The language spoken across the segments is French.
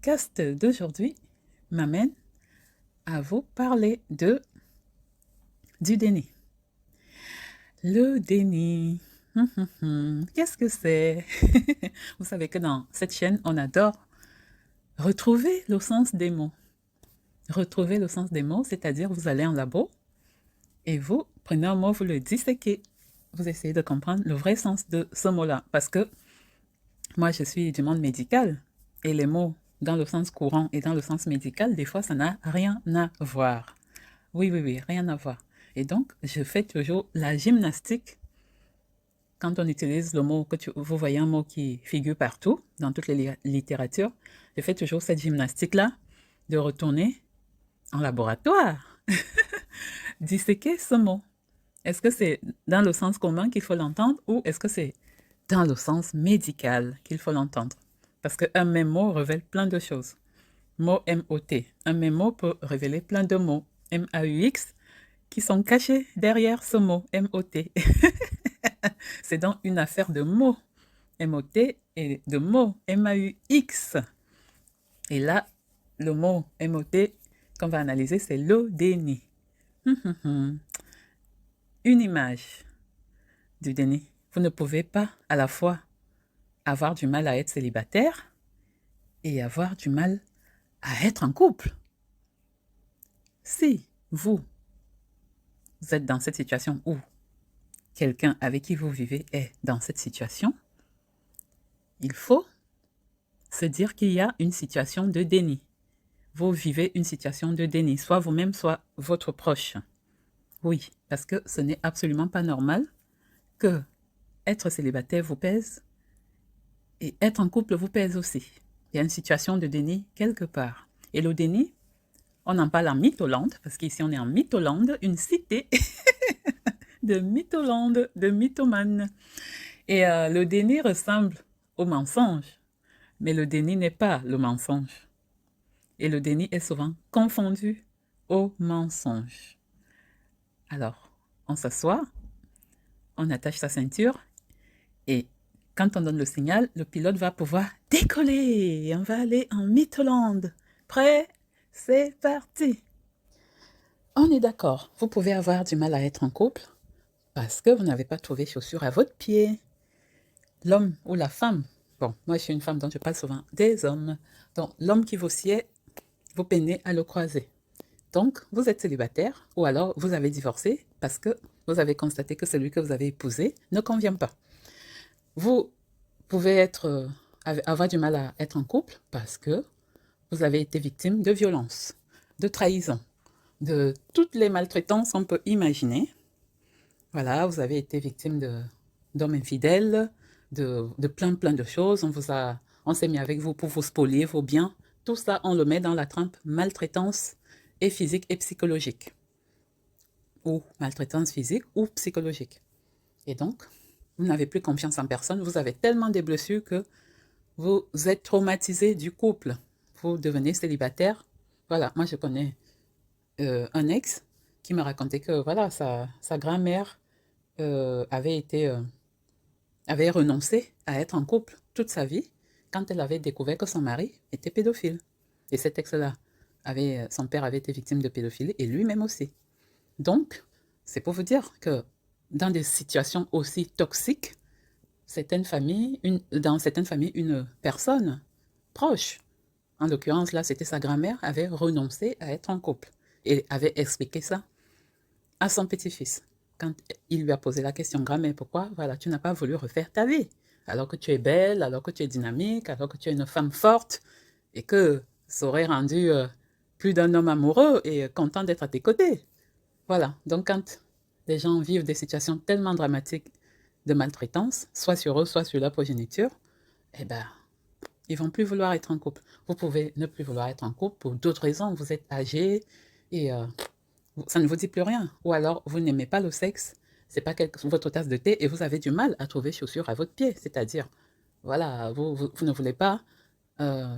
podcast d'aujourd'hui m'amène à vous parler du déni. Le déni. Qu'est-ce que c'est? Vous savez que dans cette chaîne, on adore retrouver le sens des mots. Retrouver le sens des mots, c'est-à-dire vous allez en labo et vous prenez un mot, vous le disséquez. Vous essayez de comprendre le vrai sens de ce mot-là. Parce que moi, je suis du monde médical et les mots dans le sens courant et dans le sens médical, des fois, ça n'a rien à voir. Oui, rien à voir. Et donc, je fais toujours la gymnastique quand on utilise le mot, vous voyez un mot qui figure partout, dans toutes les littératures, je fais toujours cette gymnastique-là de retourner en laboratoire, disséquer ce mot. Est-ce que c'est dans le sens commun qu'il faut l'entendre ou est-ce que c'est dans le sens médical qu'il faut l'entendre? Parce qu'un même mot révèle plein de choses. Mot M-O-T. Un même mot peut révéler plein de mots M-A-U-X qui sont cachés derrière ce mot M-O-T. C'est donc une affaire de mots M-O-T et de mots M-A-U-X. Et là, le mot M-O-T qu'on va analyser, c'est le déni. Une image du déni. Vous ne pouvez pas à la fois avoir du mal à être célibataire et avoir du mal à être en couple. Si vous êtes dans cette situation où quelqu'un avec qui vous vivez est dans cette situation, il faut se dire qu'il y a une situation de déni. Vous vivez une situation de déni, soit vous-même, soit votre proche. Oui, parce que ce n'est absolument pas normal que être célibataire vous pèse et être en couple vous pèse aussi. Il y a une situation de déni quelque part. Et le déni, on en parle en Mytholande, parce qu'ici on est en Mytholande, une cité de Mytholande, de mythomanes. Et le déni ressemble au mensonge, mais le déni n'est pas le mensonge. Et le déni est souvent confondu au mensonge. Alors, on s'assoit, on attache sa ceinture et quand on donne le signal, le pilote va pouvoir décoller. On va aller en Mytholande. Prêt? C'est parti. On est d'accord, vous pouvez avoir du mal à être en couple parce que vous n'avez pas trouvé chaussures à votre pied. L'homme ou la femme, bon, moi je suis une femme donc je parle souvent des hommes. Donc l'homme qui vous sied, vous peinez à le croiser. Donc, vous êtes célibataire ou alors vous avez divorcé parce que vous avez constaté que celui que vous avez épousé ne convient pas. Vous pouvez avoir du mal à être en couple parce que vous avez été victime de violences, de trahison, de toutes les maltraitances qu'on peut imaginer. Voilà, vous avez été victime d'hommes infidèles, de plein de choses. On s'est mis avec vous pour vous spolier vos biens. Tout ça, on le met dans la trempe maltraitance et physique et psychologique. Ou maltraitance physique ou psychologique. Et donc, vous n'avez plus confiance en personne. Vous avez tellement de blessures que vous êtes traumatisé du couple. Vous devenez célibataire. Voilà, moi je connais un ex qui me racontait que voilà, sa grand-mère avait renoncé à être en couple toute sa vie quand elle avait découvert que son mari était pédophile. Et cet ex-là, son père avait été victime de pédophilie et lui-même aussi. Donc, c'est pour vous dire que dans des situations aussi toxiques, dans certaines familles, une personne proche, en l'occurrence là, c'était sa grand-mère, avait renoncé à être en couple et avait expliqué ça à son petit-fils. Quand il lui a posé la question, grand-mère, pourquoi voilà, tu n'as pas voulu refaire ta vie alors que tu es belle, alors que tu es dynamique, alors que tu es une femme forte et que ça aurait rendu plus d'un homme amoureux et content d'être à tes côtés. Voilà, donc quand les gens vivent des situations tellement dramatiques de maltraitance, soit sur eux, soit sur leur progéniture, eh ben, ils vont plus vouloir être en couple. Vous pouvez ne plus vouloir être en couple pour d'autres raisons. Vous êtes âgé et ça ne vous dit plus rien. Ou alors, vous n'aimez pas le sexe, c'est pas votre tasse de thé et vous avez du mal à trouver chaussures à votre pied. C'est-à-dire, voilà, vous ne voulez pas euh,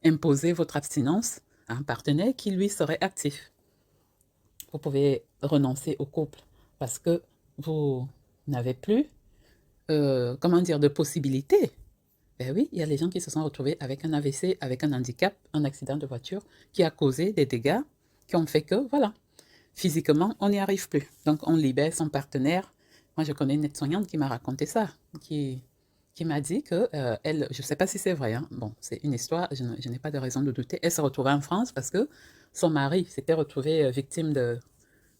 imposer votre abstinence à un partenaire qui, lui, serait actif. Vous pouvez renoncer au couple parce que vous n'avez plus, comment dire, de possibilités Ben oui, il y a les gens qui se sont retrouvés avec un AVC, avec un handicap, un accident de voiture qui a causé des dégâts qui ont fait que, voilà, physiquement, on n'y arrive plus. Donc, on libère son partenaire. Moi, je connais une aide-soignante qui m'a raconté ça, qui m'a dit que elle, je ne sais pas si c'est vrai, hein, bon, c'est une histoire, je n'ai pas de raison de douter. Elle se retrouvait en France parce que son mari s'était retrouvé victime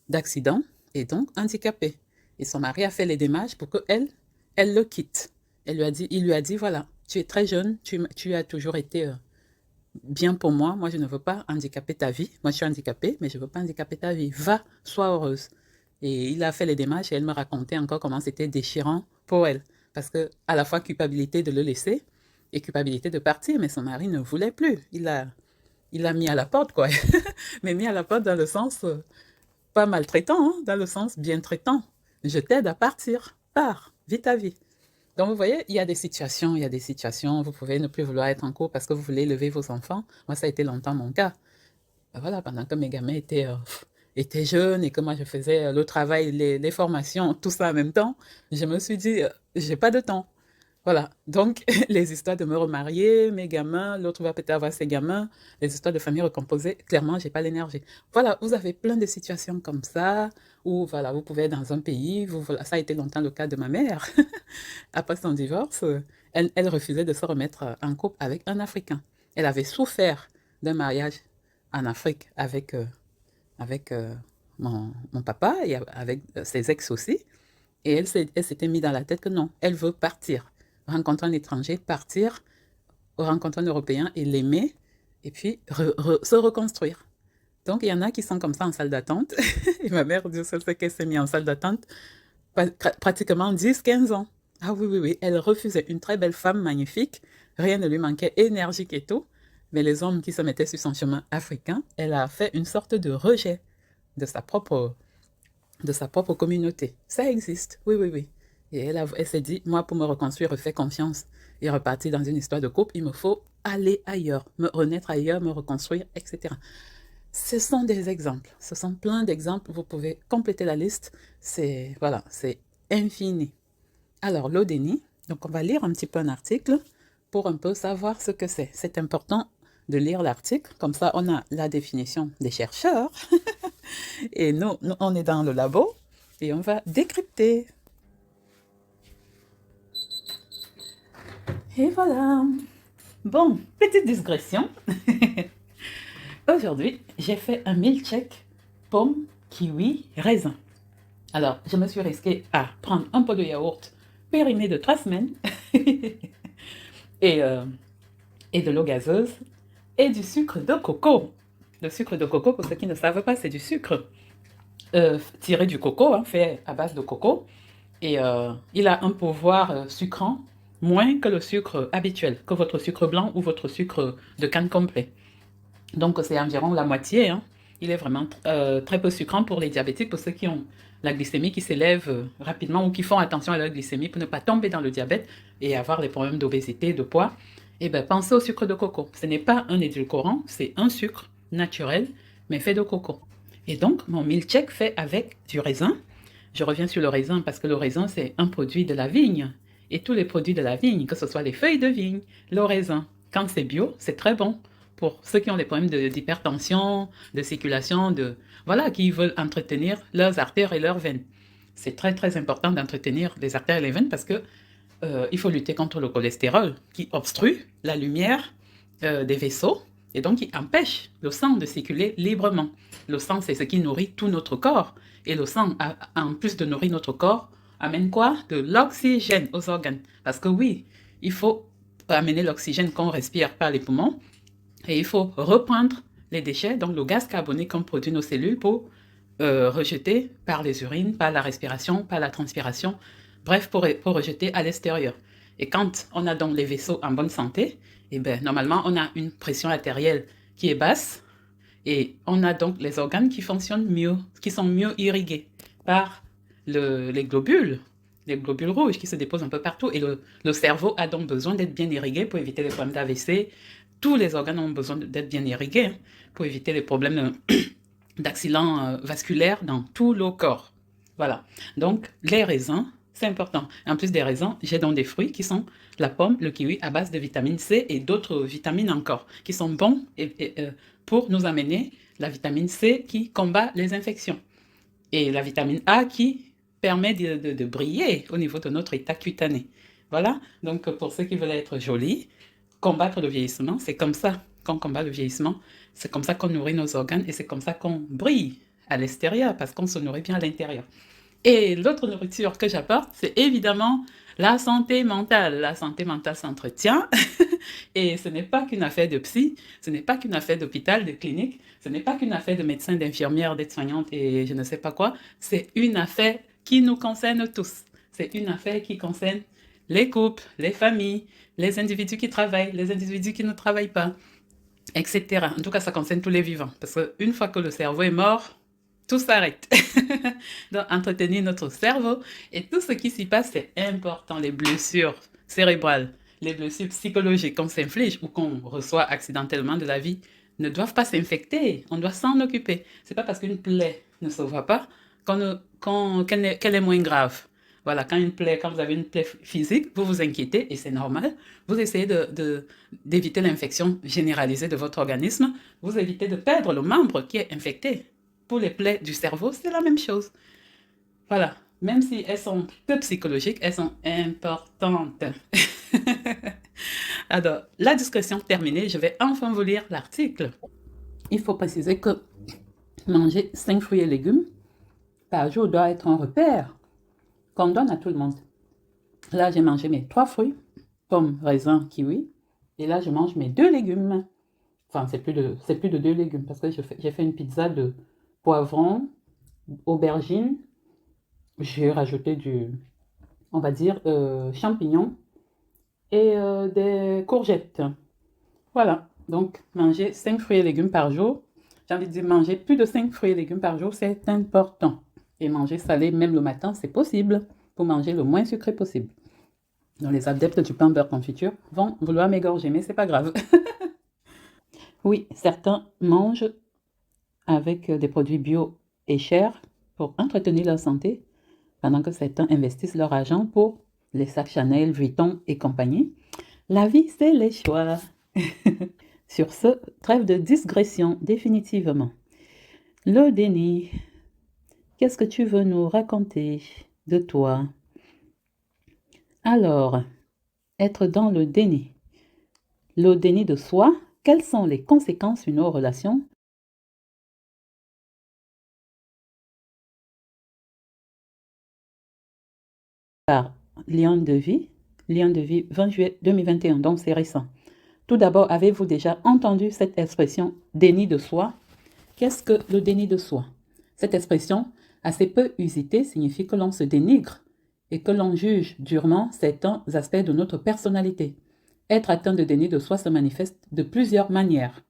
d'accident et donc handicapé. Et son mari a fait les démarches pour qu'elle, elle le quitte. Il lui a dit, voilà, tu es très jeune, tu as toujours été bien pour moi. Moi, je ne veux pas handicaper ta vie. Moi, je suis handicapée, mais je ne veux pas handicaper ta vie. Va, sois heureuse. Et il a fait les démarches et elle me racontait encore comment c'était déchirant pour elle. Parce que, à la fois, culpabilité de le laisser et culpabilité de partir, mais son mari ne voulait plus. Il l'a mis à la porte, quoi. Mais mis à la porte dans le sens pas maltraitant, hein, dans le sens bien traitant. Je t'aide à partir. Pars, vis ta vie. Donc, vous voyez, il y a des situations, vous pouvez ne plus vouloir être en couple parce que vous voulez élever vos enfants. Moi, ça a été longtemps mon cas. Voilà, pendant que mes gamins étaient jeunes et que moi, je faisais le travail, les formations, tout ça en même temps, je me suis dit, j'ai pas de temps. Voilà, donc les histoires de me remarier, mes gamins, l'autre va peut-être avoir ses gamins, les histoires de famille recomposée, clairement, j'ai pas l'énergie. Voilà, vous avez plein de situations comme ça, où voilà, vous pouvez être dans un pays, voilà, ça a été longtemps le cas de ma mère. Après son divorce, elle refusait de se remettre en couple avec un Africain. Elle avait souffert d'un mariage en Afrique avec mon papa et avec ses ex aussi. Et elle s'était mis dans la tête que non, elle veut partir, rencontrer un étranger, partir, rencontrer un Européen et l'aimer, et puis se reconstruire. Donc, il y en a qui sont comme ça en salle d'attente. Et ma mère, Dieu seul sait qu'elle s'est mise en salle d'attente pratiquement 10, 15 ans. Ah oui, oui, oui, elle refusait une très belle femme magnifique, rien ne lui manquait, énergique et tout. Mais les hommes qui se mettaient sur son chemin africain, elle a fait une sorte de rejet de sa propre communauté. Ça existe, oui, oui, oui. Et elle s'est dit, moi, pour me reconstruire, refais confiance et repartir dans une histoire de couple, il me faut aller ailleurs, me renaître ailleurs, me reconstruire, etc. Ce sont des exemples, ce sont plein d'exemples, vous pouvez compléter la liste, voilà, c'est infini. Alors, l'eau déni, donc on va lire un petit peu un article pour un peu savoir ce que c'est. C'est important de lire l'article, comme ça on a la définition des chercheurs. Et nous, on est dans le labo et on va décrypter. Et voilà. Bon, petite digression. Aujourd'hui, j'ai fait un milkshake pomme, kiwi, raisin. Alors, je me suis risquée à prendre un pot de yaourt périmé de 3 semaines et de l'eau gazeuse et du sucre de coco. Le sucre de coco, pour ceux qui ne savent pas, c'est du sucre tiré du coco, hein, fait à base de coco. Et il a un pouvoir sucrant moins que le sucre habituel, que votre sucre blanc ou votre sucre de canne complet. Donc, c'est environ la moitié. Hein. Il est vraiment très peu sucrant pour les diabétiques, pour ceux qui ont la glycémie qui s'élève rapidement ou qui font attention à leur glycémie pour ne pas tomber dans le diabète et avoir les problèmes d'obésité, de poids. Eh bien, pensez au sucre de coco. Ce n'est pas un édulcorant, c'est un sucre naturel, mais fait de coco. Et donc, mon milkshake fait avec du raisin. Je reviens sur le raisin parce que le raisin, c'est un produit de la vigne. Et tous les produits de la vigne, que ce soit les feuilles de vigne, le raisin, quand c'est bio, c'est très bon. Pour ceux qui ont des problèmes d'hypertension, de circulation, voilà, qui veulent entretenir leurs artères et leurs veines. C'est très, très important d'entretenir les artères et les veines parce que il faut lutter contre le cholestérol qui obstrue la lumière des vaisseaux et donc qui empêche le sang de circuler librement. Le sang, c'est ce qui nourrit tout notre corps. Et le sang, en plus de nourrir notre corps, amène quoi? De l'oxygène aux organes. Parce que oui, il faut amener l'oxygène qu'on respire par les poumons et il faut reprendre les déchets, donc le gaz carboné qu'on produit nos cellules pour rejeter par les urines, par la respiration, par la transpiration, bref, pour rejeter à l'extérieur. Et quand on a donc les vaisseaux en bonne santé, eh bien, normalement, on a une pression artérielle qui est basse et on a donc les organes qui fonctionnent mieux, qui sont mieux irrigués par les globules rouges qui se déposent un peu partout. Et le cerveau a donc besoin d'être bien irrigué pour éviter les problèmes d'AVC. Tous les organes ont besoin d'être bien irrigués pour éviter les problèmes d'accidents vasculaires dans tout le corps. Voilà. Donc, les raisins, C'est important. En plus des raisins, j'ai donc des fruits qui sont la pomme, le kiwi à base de vitamine C et d'autres vitamines encore, qui sont bons pour nous amener la vitamine C qui combat les infections et la vitamine A qui permet de briller au niveau de notre état cutané. Voilà, donc pour ceux qui veulent être jolis, combattre le vieillissement, c'est comme ça qu'on combat le vieillissement, c'est comme ça qu'on nourrit nos organes et c'est comme ça qu'on brille à l'extérieur parce qu'on se nourrit bien à l'intérieur. Et l'autre nourriture que j'apporte, c'est évidemment la santé mentale. La santé mentale s'entretient et ce n'est pas qu'une affaire de psy, ce n'est pas qu'une affaire d'hôpital, de clinique, ce n'est pas qu'une affaire de médecins, d'infirmières, d'aides-soignantes et je ne sais pas quoi. C'est une affaire qui nous concerne tous. C'est une affaire qui concerne les couples, les familles, les individus qui travaillent, les individus qui ne travaillent pas, etc. En tout cas, ça concerne tous les vivants. Parce qu'une fois que le cerveau est mort, tout s'arrête. Donc, entretenir notre cerveau et tout ce qui s'y passe, c'est important. Les blessures cérébrales, les blessures psychologiques qu'on s'inflige ou qu'on reçoit accidentellement de la vie ne doivent pas s'infecter. On doit s'en occuper. C'est pas parce qu'une plaie ne se voit pas qu'elle est moins grave. Voilà, quand vous avez une plaie physique, vous vous inquiétez et c'est normal. Vous essayez d'éviter l'infection généralisée de votre organisme. Vous évitez de perdre le membre qui est infecté. Pour les plaies du cerveau, c'est la même chose. Voilà, même si elles sont peu psychologiques, elles sont importantes. Alors, la discussion terminée, je vais enfin vous lire l'article. Il faut préciser que manger 5 fruits et légumes par jour doit être un repère qu'on donne à tout le monde. Là, j'ai mangé mes 3 fruits, pommes, raisins, kiwi. Et là, je mange mes 2 légumes. Enfin, c'est plus de 2 légumes parce que j'ai fait une pizza de poivron, aubergine. J'ai rajouté on va dire, champignons et des courgettes. Voilà. Donc, manger 5 fruits et légumes par jour. J'ai envie de dire manger plus de 5 fruits et légumes par jour, c'est important. Et manger salé, même le matin, c'est possible pour manger le moins sucré possible. Donc, les adeptes du pain beurre confiture vont vouloir m'égorger, mais c'est pas grave. Oui, certains mangent avec des produits bio et chers pour entretenir leur santé, pendant que certains investissent leur argent pour les sacs Chanel, Vuitton et compagnie. La vie, c'est les choix. Sur ce, trêve de digression définitivement. Le déni. Qu'est-ce que tu veux nous raconter de toi? Alors, être dans le déni. Le déni de soi, quelles sont les conséquences d'une relation? Par Lion de Vie, 20 juillet 2021, donc c'est récent. Tout d'abord, avez-vous déjà entendu cette expression déni de soi? Qu'est-ce que le déni de soi? Cette expression, assez peu usitée, signifie que l'on se dénigre et que l'on juge durement certains aspects de notre personnalité. Être atteint de déni de soi se manifeste de plusieurs manières.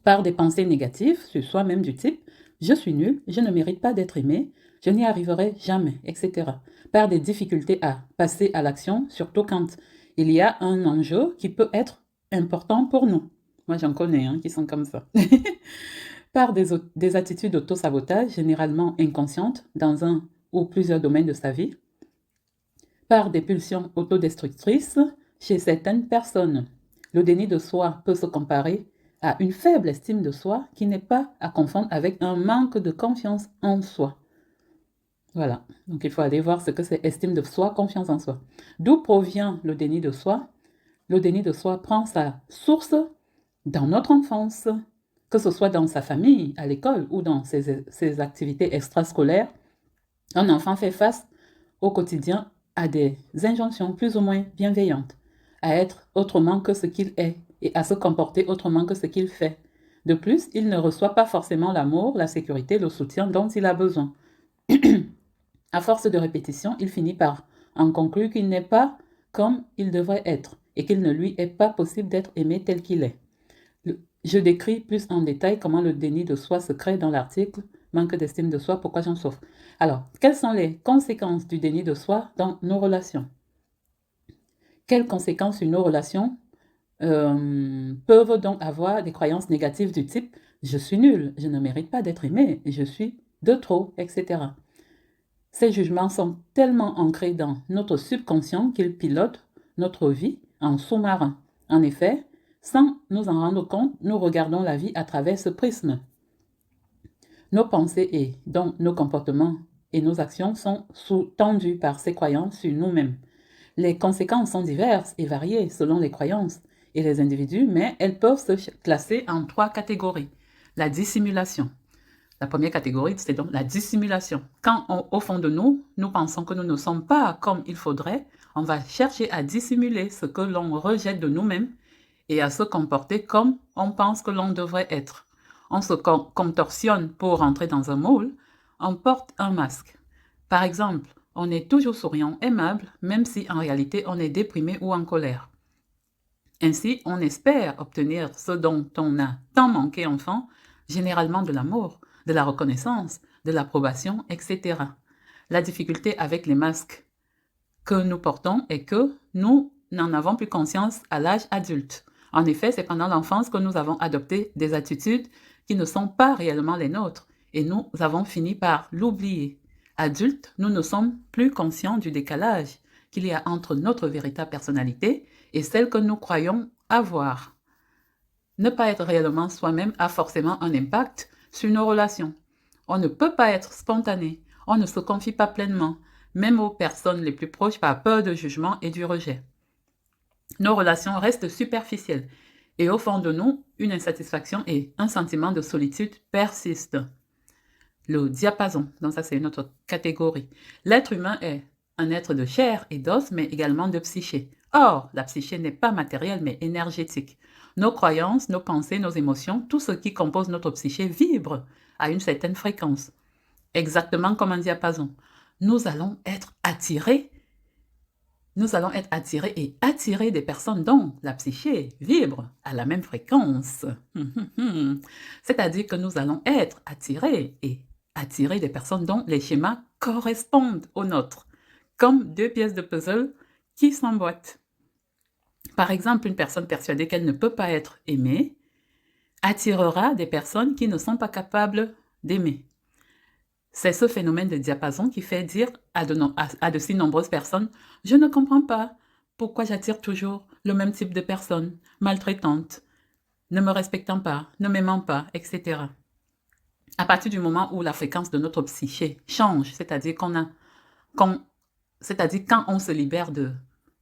Par des pensées négatives sur soi-même du type « je suis nul, je ne mérite pas d'être aimé, je n'y arriverai jamais », etc. Par des difficultés à passer à l'action, surtout quand il y a un enjeu qui peut être important pour nous. Moi, j'en connais qui sont comme ça. Par des attitudes d'auto-sabotage, généralement inconscientes, dans un ou plusieurs domaines de sa vie. Par des pulsions autodestructrices chez certaines personnes. Le déni de soi peut se comparer à une faible estime de soi qui n'est pas à confondre avec un manque de confiance en soi. Voilà, donc il faut aller voir ce que c'est estime de soi, confiance en soi. D'où provient le déni de soi? Le déni de soi prend sa source dans notre enfance, que ce soit dans sa famille, à l'école ou dans ses activités extrascolaires. Un enfant fait face au quotidien à des injonctions plus ou moins bienveillantes, à être autrement que ce qu'il est et à se comporter autrement que ce qu'il fait. De plus, il ne reçoit pas forcément l'amour, la sécurité, le soutien dont il a besoin. À force de répétition, il finit par en conclure qu'il n'est pas comme il devrait être et qu'il ne lui est pas possible d'être aimé tel qu'il est. Je décris plus en détail comment le déni de soi se crée dans l'article « Manque d'estime de soi, pourquoi j'en souffre ?» Alors, quelles sont les conséquences du déni de soi dans nos relations? Quelles conséquences sur nos relations peuvent donc avoir des croyances négatives du type « je suis nul, je ne mérite pas d'être aimé, je suis de trop, etc. » Ces jugements sont tellement ancrés dans notre subconscient qu'ils pilotent notre vie en sous-marin. En effet, sans nous en rendre compte, nous regardons la vie à travers ce prisme. Nos pensées et donc nos comportements et nos actions sont sous-tendus par ces croyances sur nous-mêmes. Les conséquences sont diverses et variées selon les croyances et les individus, mais elles peuvent se classer en 3 catégories. La dissimulation. La première catégorie, c'est donc la dissimulation. Quand au fond de nous, nous pensons que nous ne sommes pas comme il faudrait, on va chercher à dissimuler ce que l'on rejette de nous-mêmes et à se comporter comme on pense que l'on devrait être. On se contorsionne pour rentrer dans un moule, on porte un masque. Par exemple, on est toujours souriant, aimable, même si en réalité on est déprimé ou en colère. Ainsi, on espère obtenir ce dont on a tant manqué enfant, généralement de l'amour, de la reconnaissance, de l'approbation, etc. La difficulté avec les masques que nous portons est que nous n'en avons plus conscience à l'âge adulte. En effet, c'est pendant l'enfance que nous avons adopté des attitudes qui ne sont pas réellement les nôtres et nous avons fini par l'oublier. Adultes, nous ne sommes plus conscients du décalage qu'il y a entre notre véritable personnalité et celle que nous croyons avoir. Ne pas être réellement soi-même a forcément un impact sur nos relations. On ne peut pas être spontané, on ne se confie pas pleinement, même aux personnes les plus proches par peur de jugement et du rejet. Nos relations restent superficielles et au fond de nous, une insatisfaction et un sentiment de solitude persistent. Le diapason, donc ça c'est une autre catégorie. L'être humain est un être de chair et d'os, mais également de psyché. Or, la psyché n'est pas matérielle, mais énergétique. Nos croyances, nos pensées, nos émotions, tout ce qui compose notre psyché vibre à une certaine fréquence. Exactement comme un diapason. Nous allons être attirés et attirer des personnes dont la psyché vibre à la même fréquence. C'est-à-dire que nous allons être attirés et attirer des personnes dont les schémas correspondent aux nôtres, comme 2 pièces de puzzle qui s'emboîtent. Par exemple, une personne persuadée qu'elle ne peut pas être aimée attirera des personnes qui ne sont pas capables d'aimer. C'est ce phénomène de diapason qui fait dire à de si nombreuses personnes « Je ne comprends pas pourquoi j'attire toujours le même type de personnes maltraitantes, ne me respectant pas, ne m'aimant pas, etc. » À partir du moment où la fréquence de notre psyché change, c'est-à-dire quand on se libère de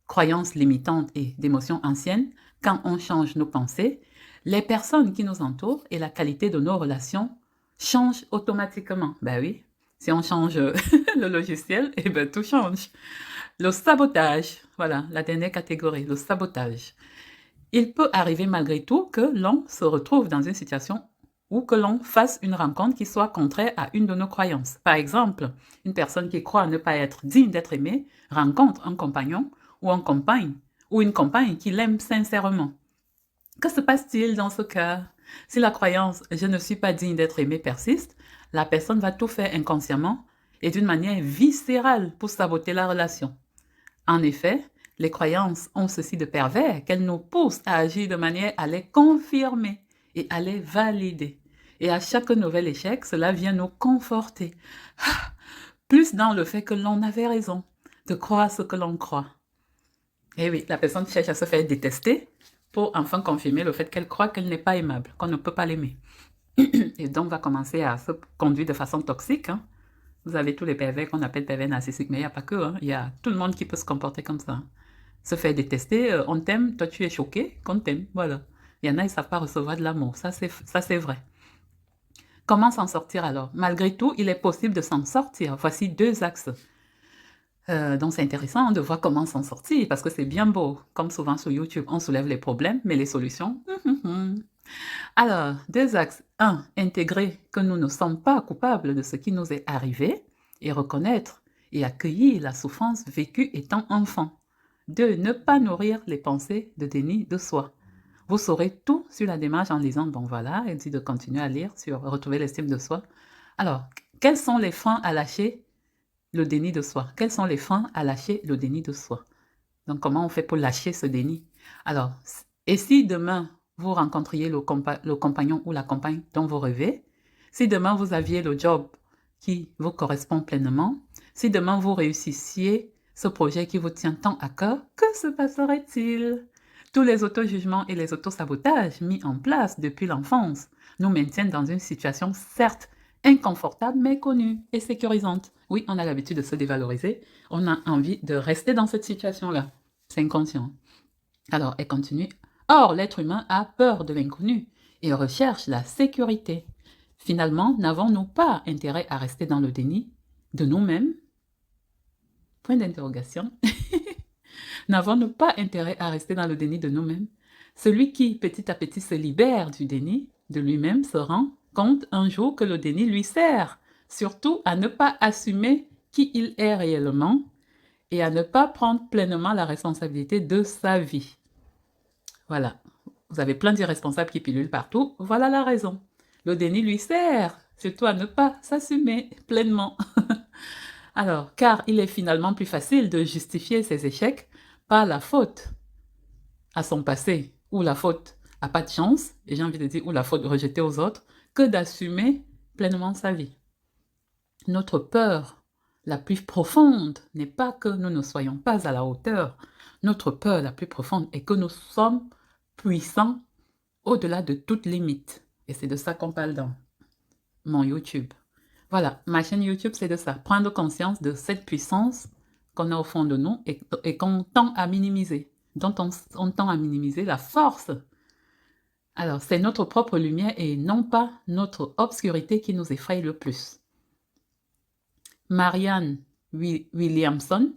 croyances limitantes et d'émotions anciennes, quand on change nos pensées, les personnes qui nous entourent et la qualité de nos relations changent automatiquement. Ben oui, si on change le logiciel, eh ben tout change. Le sabotage, voilà, la dernière catégorie, le sabotage. Il peut arriver malgré tout que l'on se retrouve dans une situation ou que l'on fasse une rencontre qui soit contraire à une de nos croyances. Par exemple, une personne qui croit ne pas être digne d'être aimée rencontre un compagnon ou une compagne qui l'aime sincèrement. Que se passe-t-il dans ce cas? Si la croyance « je ne suis pas digne d'être aimé » persiste, la personne va tout faire inconsciemment et d'une manière viscérale pour saboter la relation. En effet, les croyances ont ceci de pervers qu'elles nous poussent à agir de manière à les confirmer et à les valider. Et à chaque nouvel échec, cela vient nous conforter. Plus dans le fait que l'on avait raison de croire ce que l'on croit. Et oui, la personne cherche à se faire détester pour enfin confirmer le fait qu'elle croit qu'elle n'est pas aimable, qu'on ne peut pas l'aimer. Et donc, va commencer à se conduire de façon toxique. Hein. Vous avez tous les pervers qu'on appelle pervers narcissiques, mais il n'y a pas que. Hein. Il y a tout le monde qui peut se comporter comme ça. Se faire détester, on t'aime, toi tu es choqué, qu'on t'aime, voilà. Il y en a, ils ne savent pas recevoir de l'amour, ça c'est vrai. Comment s'en sortir alors? Malgré tout, il est possible de s'en sortir. Voici 2 axes. Donc c'est intéressant de voir comment s'en sortir, parce que c'est bien beau. Comme souvent sur YouTube, on soulève les problèmes, mais les solutions... Alors, 2 axes. 1. Intégrer que nous ne sommes pas coupables de ce qui nous est arrivé et reconnaître et accueillir la souffrance vécue étant enfant. 2. Ne pas nourrir les pensées de déni de soi. Vous saurez tout sur la démarche en lisant. Bon voilà, elle dit de continuer à lire sur retrouver l'estime de soi. Alors, quels sont les freins à lâcher le déni de soi? Quels sont les freins à lâcher le déni de soi? Donc, comment on fait pour lâcher ce déni? Alors, et si demain, vous rencontriez le compagnon ou la compagne dont vous rêvez, si demain vous aviez le job qui vous correspond pleinement, Si demain vous réussissiez ce projet qui vous tient tant à cœur, que se passerait-il? Tous les auto-jugements et les auto-sabotages mis en place depuis l'enfance nous maintiennent dans une situation certes inconfortable mais connue et sécurisante. Oui, on a l'habitude de se dévaloriser, on a envie de rester dans cette situation-là. C'est inconscient. Alors, elle continue. Or, l'être humain a peur de l'inconnu et recherche la sécurité. Finalement, n'avons-nous pas intérêt à rester dans le déni de nous-mêmes? Point d'interrogation. N'avons-nous pas intérêt à rester dans le déni de nous-mêmes? Celui qui, petit à petit, se libère du déni de lui-même se rend compte un jour que le déni lui sert, surtout à ne pas assumer qui il est réellement et à ne pas prendre pleinement la responsabilité de sa vie. Voilà, vous avez plein d'irresponsables qui pilulent partout, voilà la raison. Le déni lui sert, surtout à ne pas s'assumer pleinement. Alors, car il est finalement plus facile de justifier ses échecs par la faute à son passé, ou la faute à pas de chance, et j'ai envie de dire, ou la faute rejetée aux autres, que d'assumer pleinement sa vie. Notre peur la plus profonde n'est pas que nous ne soyons pas à la hauteur. Notre peur la plus profonde est que nous sommes puissants au-delà de toute limite. Et c'est de ça qu'on parle dans mon YouTube. Voilà, ma chaîne YouTube, c'est de ça. Prendre conscience de cette puissance qu'on a au fond de nous et qu'on tend à minimiser, dont on tend à minimiser la force. Alors, c'est notre propre lumière et non pas notre obscurité qui nous effraie le plus. Marianne Williamson,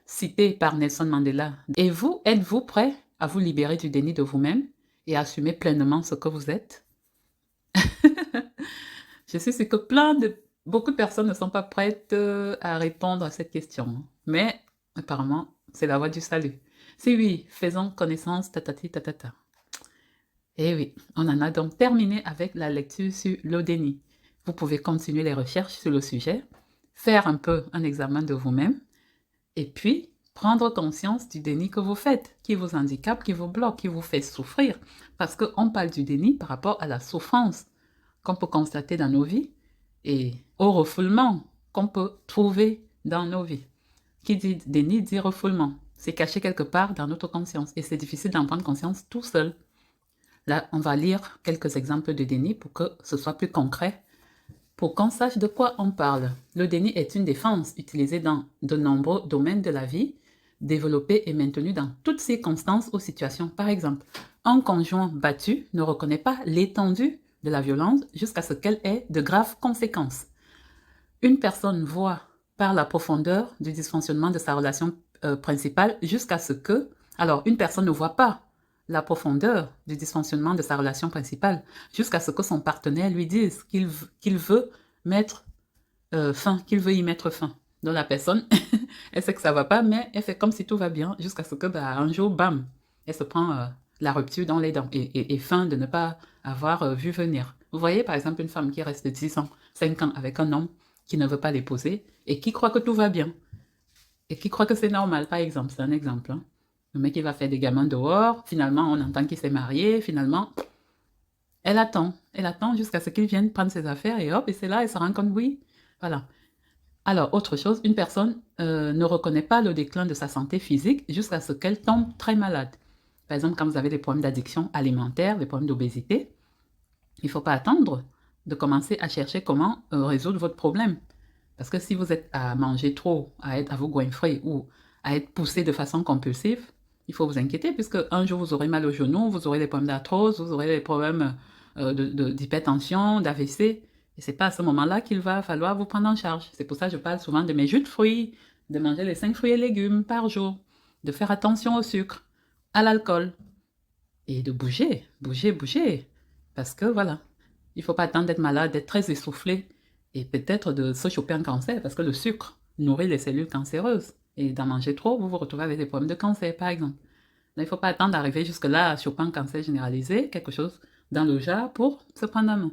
citée par Nelson Mandela. Et vous, êtes-vous prêt à vous libérer du déni de vous-même et à assumer pleinement ce que vous êtes? Je sais que beaucoup de personnes ne sont pas prêtes à répondre à cette question. Mais apparemment, c'est la voie du salut. Si oui, faisons connaissance, tatati tatata. Et oui, on en a donc terminé avec la lecture sur le déni. Vous pouvez continuer les recherches sur le sujet, faire un peu un examen de vous-même, et puis prendre conscience du déni que vous faites, qui vous handicape, qui vous bloque, qui vous fait souffrir. Parce qu'on parle du déni par rapport à la souffrance qu'on peut constater dans nos vies et au refoulement qu'on peut trouver dans nos vies. Qui dit déni dit refoulement. C'est caché quelque part dans notre conscience et c'est difficile d'en prendre conscience tout seul. Là, on va lire quelques exemples de déni pour que ce soit plus concret, pour qu'on sache de quoi on parle. Le déni est une défense utilisée dans de nombreux domaines de la vie, développée et maintenue dans toutes circonstances ou situations. Par exemple, un conjoint battu ne reconnaît pas l'étendue de la violence jusqu'à ce qu'elle ait de graves conséquences. Une personne voit par la profondeur du dysfonctionnement de sa relation principale jusqu'à ce que... Alors, une personne ne voit pas la profondeur du dysfonctionnement de sa relation principale jusqu'à ce que son partenaire lui dise qu'il veut mettre fin, qu'il veut y mettre fin. Donc la personne, elle sait que ça va pas, mais elle fait comme si tout va bien jusqu'à ce que un jour, bam, elle se prend la rupture dans les dents et fin de ne pas avoir vu venir. Vous voyez par exemple une femme qui reste 10 ans, 5 ans avec un homme qui ne veut pas l'épouser et qui croit que tout va bien et qui croit que c'est normal, par exemple, c'est un exemple. Hein. Le mec, il va faire des gamins dehors. Finalement, on entend qu'il s'est marié. Finalement, elle attend jusqu'à ce qu'il vienne prendre ses affaires et hop, et c'est là, elle se rend compte, oui. Voilà. Alors, autre chose, une personne ne reconnaît pas le déclin de sa santé physique jusqu'à ce qu'elle tombe très malade. Par exemple, quand vous avez des problèmes d'addiction alimentaire, des problèmes d'obésité, il ne faut pas attendre de commencer à chercher comment résoudre votre problème. Parce que si vous êtes à manger trop, à vous goinfrer ou à être poussé de façon compulsive, il faut vous inquiéter puisque un jour vous aurez mal au genou, vous aurez des problèmes d'arthrose, vous aurez des problèmes d'hypertension, d'AVC. Et c'est pas à ce moment-là qu'il va falloir vous prendre en charge. C'est pour ça que je parle souvent de mes jus de fruits, de manger les 5 fruits et légumes par jour, de faire attention au sucre, à l'alcool et de bouger. Parce que voilà, il ne faut pas attendre d'être malade, d'être très essoufflé et peut-être de se choper un cancer parce que le sucre nourrit les cellules cancéreuses. Et d'en manger trop, vous vous retrouvez avec des problèmes de cancer, par exemple. Là, il ne faut pas attendre d'arriver jusque-là à choper un cancer généralisé, quelque chose dans le genre pour se prendre en main.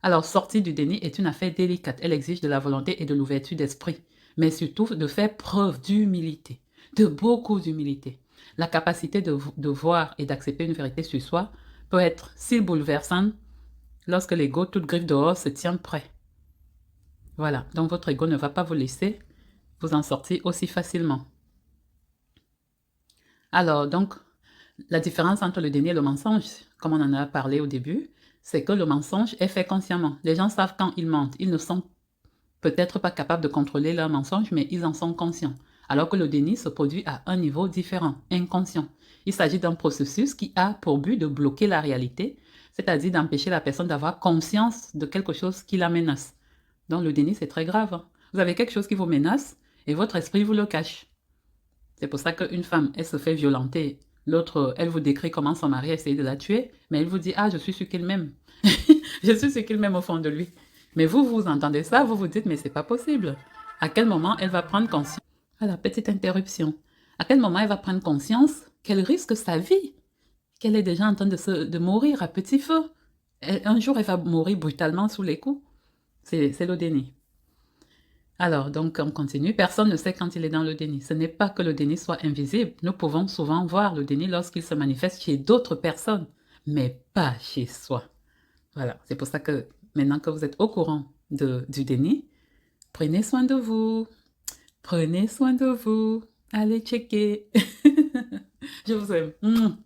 Alors, sortir du déni est une affaire délicate. Elle exige de la volonté et de l'ouverture d'esprit, mais surtout de faire preuve d'humilité, de beaucoup d'humilité. La capacité de voir et d'accepter une vérité sur soi peut être si bouleversante lorsque l'ego, toute griffe dehors, se tient prêt. Voilà, donc votre ego ne va pas vous laisser vous en sortir aussi facilement. Alors, donc, la différence entre le déni et le mensonge, comme on en a parlé au début, c'est que le mensonge est fait consciemment. Les gens savent quand ils mentent. Ils ne sont peut-être pas capables de contrôler leur mensonge, mais ils en sont conscients. Alors que le déni se produit à un niveau différent, inconscient. Il s'agit d'un processus qui a pour but de bloquer la réalité, c'est-à-dire d'empêcher la personne d'avoir conscience de quelque chose qui la menace. Donc le déni, c'est très grave, hein. Vous avez quelque chose qui vous menace et votre esprit vous le cache. C'est pour ça qu'une femme, elle se fait violenter. L'autre, elle vous décrit comment son mari a essayé de la tuer, mais elle vous dit, ah, je suis sûre qu'il m'aime. Je suis sûre qu'il m'aime au fond de lui. Mais vous entendez ça, vous vous dites, mais c'est pas possible. À quel moment elle va prendre conscience? Ah, la petite interruption. À quel moment elle va prendre conscience qu'elle risque sa vie, qu'elle est déjà en train de mourir à petit feu. Un jour, elle va mourir brutalement sous les coups. C'est le déni. Alors, donc, on continue. Personne ne sait quand il est dans le déni. Ce n'est pas que le déni soit invisible. Nous pouvons souvent voir le déni lorsqu'il se manifeste chez d'autres personnes, mais pas chez soi. Voilà, c'est pour ça que maintenant que vous êtes au courant du déni, prenez soin de vous. Prenez soin de vous. Allez checker. Je vous aime.